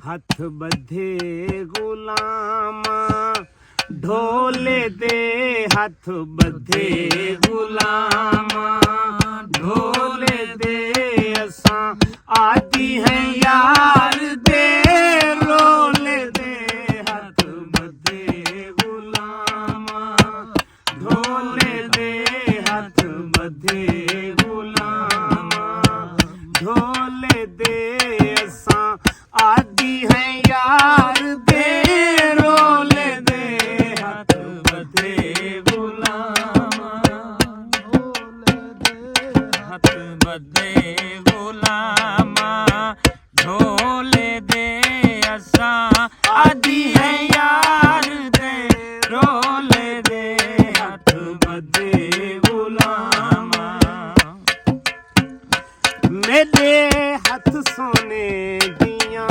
हथ बधे गुलामा ढोले दे हथ बधे गुलामा ढोले दे असां आदि हैं यार दे रोले दे हथ बधे गुलामा ढोले दे हथ बधे गुलामा ढोले दे असां आदि हैं यार दे रोले दे हथ बधे गुलामा ढोले दे हथ बधे गुलामा ढोले दे असां आदि हैं यार दे रोले दे हथ बधे गुलामा मेरे हथ सोने दियां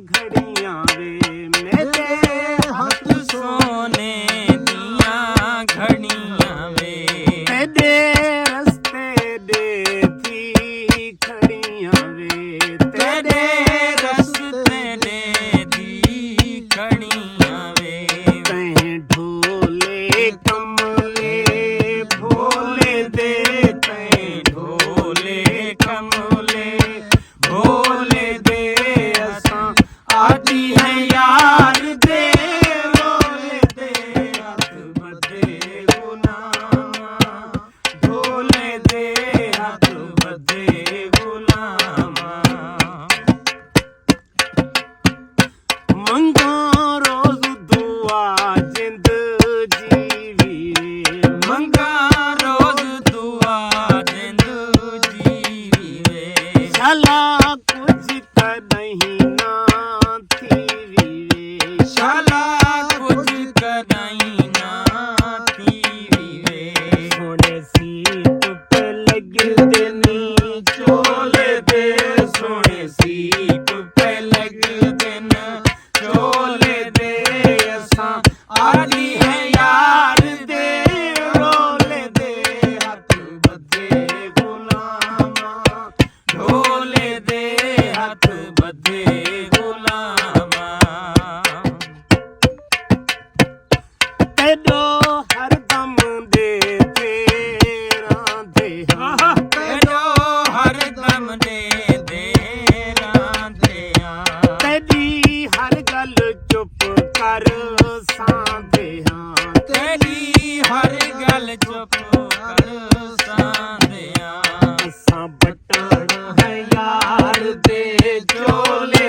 घड़ियां वे मेरे हथ सोने दियां घड़ियां वे तेरे रस्ते दे थी खड़ियां वे तेरे रस्ते दे दी खड़ियां वे तैं ढोले कमले भोले दे तैं ढोले कमले भोले दे असां आदि हैं यार दे रोले दे हथ बधे गुलामा ढोले दे हथ बधे गुलामा मंगो रोज दुआ जिंद जीवीए मंगा रोज दुआ जिंद जीवीए शाला कुछ कदहीं ना थीवीए शाला कुछ कदहीं ना थीवीए सोने सीट पे लगदे नी चोले दे सोने सीट पे लगदे न चोले दे असां आदि हैं यार दे रोले दे हथ बधे गुलामा ढोले दे हथ बधे गुलामा तेडो हरदम दे तेरा दे तेडो हरदम दे तेरा दे तेरी हर गल चुप कर साधे हां तेरी हर गल चुप कर साधे हां असां बटन है यार दे चोले